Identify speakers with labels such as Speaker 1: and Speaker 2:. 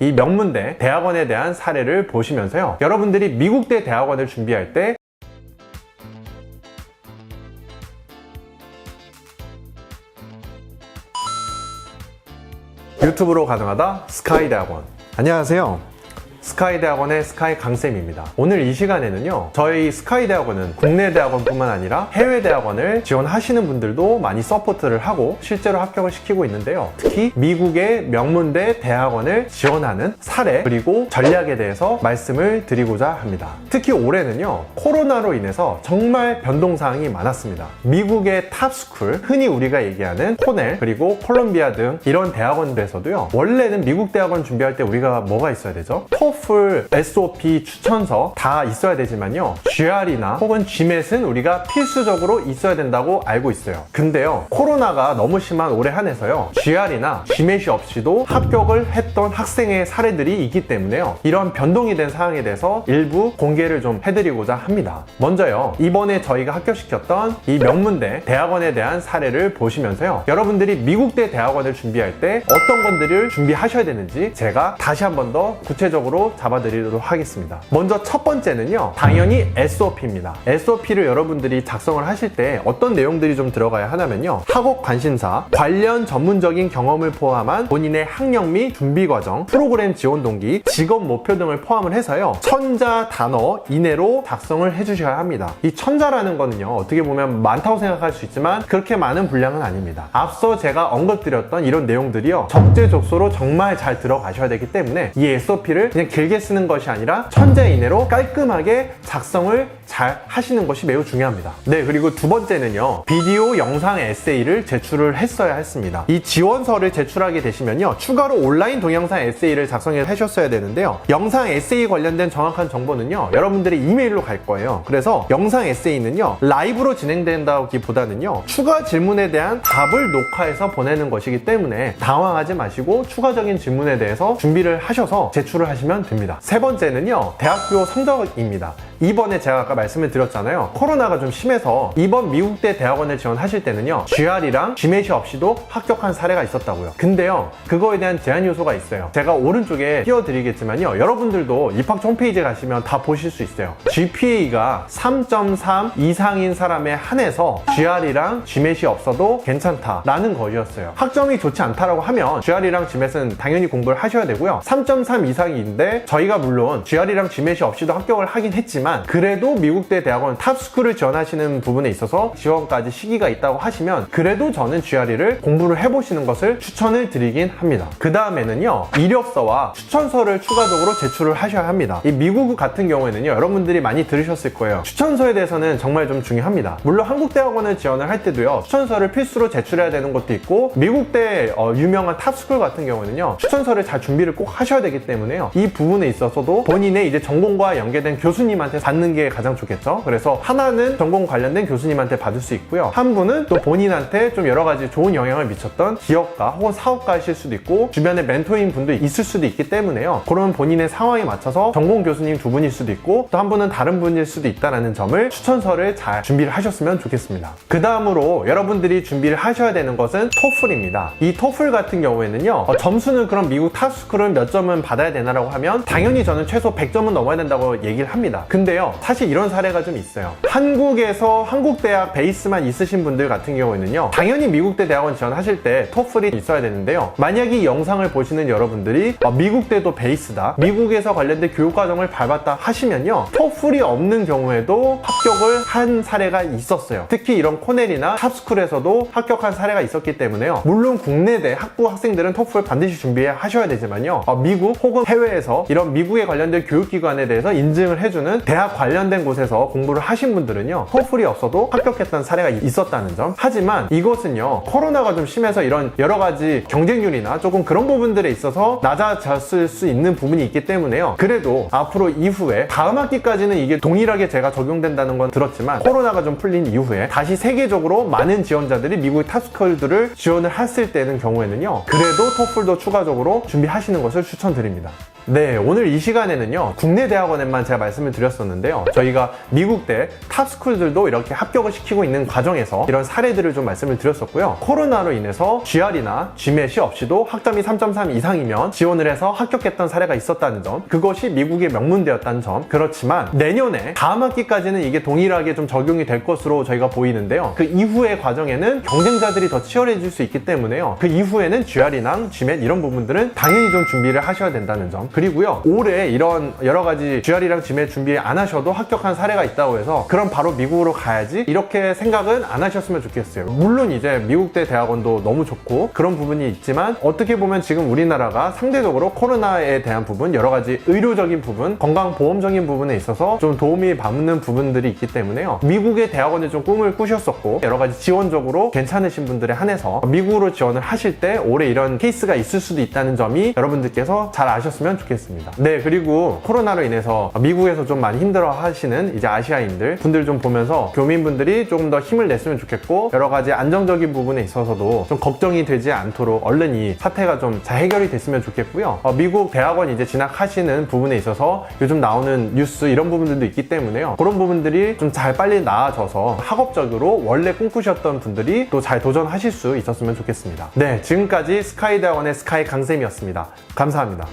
Speaker 1: 이 명문대 대학원에 대한 사례를 보시면서요, 여러분들이 미국대 대학원을 준비할 때 유튜브로 가능하다 스카이 대학원. 안녕하세요. 스카이 대학원의 스카이 강쌤입니다. 오늘 이 시간에는요, 저희 스카이 대학원은 국내 대학원뿐만 아니라 해외 대학원을 지원하시는 분들도 많이 서포트를 하고 실제로 합격을 시키고 있는데요, 특히 미국의 명문대 대학원을 지원하는 사례 그리고 전략에 대해서 말씀을 드리고자 합니다. 특히 올해는요, 코로나로 인해서 정말 변동사항이 많았습니다. 미국의 탑스쿨, 흔히 우리가 얘기하는 코넬 그리고 콜롬비아 등 이런 대학원들에서도요, 원래는 미국 대학원 준비할 때 우리가 뭐가 있어야 되죠? 토플, SOP, 추천서 다 있어야 되지만요, GRE나 혹은 GMAT은 우리가 필수적으로 있어야 된다고 알고 있어요. 근데요, 코로나가 너무 심한 올해 한해서요, GRE나 GMAT이 없이도 합격을 했던 학생의 사례들이 있기 때문에요, 이런 변동이 된 사항에 대해서 일부 공개를 좀 해드리고자 합니다. 먼저요, 이번에 저희가 합격시켰던 이 명문대 대학원에 대한 사례를 보시면서요, 여러분들이 미국대 대학원을 준비할 때 어떤 것들을 준비하셔야 되는지 제가 다시 한 번 더 구체적으로 잡아드리도록 하겠습니다. 먼저 첫 번째는요, 당연히 SOP입니다. SOP를 여러분들이 작성을 하실 때 어떤 내용들이 좀 들어가야 하냐면요, 학업 관심사, 관련 전문적인 경험을 포함한 본인의 학력 및 준비 과정, 프로그램 지원 동기, 직업 목표 등을 포함을 해서요, 1000자 단어 이내로 작성을 해주셔야 합니다. 이 1000자라는 거는요, 어떻게 보면 많다고 생각할 수 있지만 그렇게 많은 분량은 아닙니다. 앞서 제가 언급드렸던 이런 내용들이요, 적재적소로 정말 잘 들어가셔야 되기 때문에 이 SOP를 그냥 길게 쓰는 것이 아니라 1000자 이내로 깔끔하게 작성을 잘 하시는 것이 매우 중요합니다. 네, 그리고 두 번째는요, 비디오 영상 에세이를 제출을 했어야 했습니다. 이 지원서를 제출하게 되시면요, 추가로 온라인 동영상 에세이를 작성해 하셨어야 되는데요, 영상 에세이 관련된 정확한 정보는요, 여러분들의 이메일로 갈 거예요. 그래서 영상 에세이는요, 라이브로 진행된다기보다는요, 추가 질문에 대한 답을 녹화해서 보내는 것이기 때문에 당황하지 마시고 추가적인 질문에 대해서 준비를 하셔서 제출을 하시면 됩니다. 세 번째는요, 대학교 성적입니다. 이번에 제가 아까 말씀을 드렸잖아요, 코로나가 좀 심해서 이번 미국대 대학원을 지원하실 때는요, GRE랑 GMAT 없이도 합격한 사례가 있었다고요. 근데요, 그거에 대한 제한 요소가 있어요. 제가 오른쪽에 띄워드리겠지만요, 여러분들도 입학처 홈페이지에 가시면 다 보실 수 있어요. GPA가 3.3 이상인 사람에 한해서 GRE랑 GMAT이 없어도 괜찮다라는 것이었어요. 학점이 좋지 않다라고 하면 GRE랑 GMAT은 당연히 공부를 하셔야 되고요, 3.3 이상인데 저희가 물론 GRE랑 GMAT이 없이도 합격을 하긴 했지만 그래도 미국대 대학원 탑스쿨을 지원하시는 부분에 있어서 지원까지 시기가 있다고 하시면 그래도 저는 GRE를 공부를 해보시는 것을 추천을 드리긴 합니다. 그 다음에는요, 이력서와 추천서를 추가적으로 제출을 하셔야 합니다. 이 미국 같은 경우에는요, 여러분들이 많이 들으셨을 거예요. 추천서에 대해서는 정말 좀 중요합니다. 물론 한국 대학원을 지원을 할 때도요, 추천서를 필수로 제출해야 되는 것도 있고, 미국대 유명한 탑스쿨 같은 경우에는요, 추천서를 잘 준비를 꼭 하셔야 되기 때문에요, 이 부분에 있어서도 본인의 이제 전공과 연계된 교수님한테 받는 게 가장 좋겠죠. 그래서 하나는 전공 관련된 교수님한테 받을 수 있고요, 한 분은 또 본인한테 좀 여러 가지 좋은 영향을 미쳤던 기업가 혹은 사업가이실 수도 있고, 주변에 멘토인 분도 있을 수도 있기 때문에요, 그러면 본인의 상황에 맞춰서 전공 교수님 두 분일 수도 있고, 또 한 분은 다른 분일 수도 있다는 점을 추천서를 잘 준비를 하셨으면 좋겠습니다. 그 다음으로 여러분들이 준비를 하셔야 되는 것은 토플입니다. 이 토플 같은 경우에는요, 점수는 그럼 미국 탑스쿨은 몇 점은 받아야 되나라고 하면 당연히 저는 최소 100점은 넘어야 된다고 얘기를 합니다. 근데요, 사실 이런 사례가 좀 있어요. 한국에서 한국대학 베이스만 있으신 분들 같은 경우에는요, 당연히 미국대 대학원 지원하실 때 토플이 있어야 되는데요, 만약에 이 영상을 보시는 여러분들이 미국대도 베이스다, 미국에서 관련된 교육과정을 밟았다 하시면요, 토플이 없는 경우에도 합격을 한 사례가 있었어요. 특히 이런 코넬이나 탑스쿨에서도 합격한 사례가 있었기 때문에요, 물론 국내대 학부 학생들은 토플 반드시 준비하셔야 되지만요, 미국 혹은 해외에서 이런 미국에 관련된 교육기관에 대해서 인증을 해주는 대학 관련된 곳에서 공부를 하신 분들은요, 토플이 없어도 합격했던 사례가 있었다는 점. 하지만 이것은요, 코로나가 좀 심해서 이런 여러 가지 경쟁률이나 조금 그런 부분들에 있어서 낮아졌을 수 있는 부분이 있기 때문에요, 그래도 앞으로 이후에 다음 학기까지는 이게 동일하게 제가 적용된다는 건 들었지만, 코로나가 좀 풀린 이후에 다시 세계적으로 많은 지원자들이 미국 탑스쿨들을 지원을 했을 때는 경우에는요, 그래도 토플도 추가적으로 준비하시는 것을 추천드립니다. 네, 오늘 이 시간에는요, 국내 대학원에만 제가 말씀을 드렸었는데요. 저희가 미국대 탑스쿨들도 이렇게 합격을 시키고 있는 과정에서 이런 사례들을 좀 말씀을 드렸었고요. 코로나로 인해서 GR이나 GMAT이 없이도 학점이 3.3 이상이면 지원을 해서 합격했던 사례가 있었다는 점, 그것이 미국의 명문대였다는 점. 그렇지만 내년에 다음 학기까지는 이게 동일하게 좀 적용이 될 것으로 저희가 보이는데요. 그 이후의 과정에는 경쟁자들이 더 치열해질 수 있기 때문에요. 그 이후에는 GR이나 GMAT 이런 부분들은 당연히 좀 준비를 하셔야 된다는 점. 그리고요, 올해 이런 여러 가지 GR이랑 GMAT 준비 안 하셔도 합격한 사례가 있다고 해서 그럼 바로 미국으로 가야지 이렇게 생각은 안 하셨으면 좋겠어요. 물론 이제 미국대 대학원도 너무 좋고 그런 부분이 있지만 어떻게 보면 지금 우리나라가 상대적으로 코로나에 대한 부분, 여러 가지 의료적인 부분, 건강보험적인 부분에 있어서 좀 도움이 받는 부분들이 있기 때문에요. 미국의 대학원에 좀 꿈을 꾸셨었고 여러 가지 지원적으로 괜찮으신 분들에 한해서 미국으로 지원을 하실 때 올해 이런 케이스가 있을 수도 있다는 점이 여러분들께서 잘 아셨으면 좋겠습니다. 네, 그리고 코로나로 인해서 미국에서 좀 많이 힘들어 하시는 이제 아시아인들 분들 좀 보면서 교민분들이 조금 더 힘을 냈으면 좋겠고 여러 가지 안정적인 부분에 있어서도 좀 걱정이 되지 않도록 얼른 이 사태가 좀 잘 해결이 됐으면 좋겠고요. 미국 대학원 이제 진학하시는 부분에 있어서 요즘 나오는 뉴스 이런 부분들도 있기 때문에요. 그런 부분들이 좀 잘 빨리 나아져서 학업적으로 원래 꿈꾸셨던 분들이 또 잘 도전하실 수 있었으면 좋겠습니다. 네, 지금까지 스카이 대학원의 스카이 강쌤이었습니다. 감사합니다.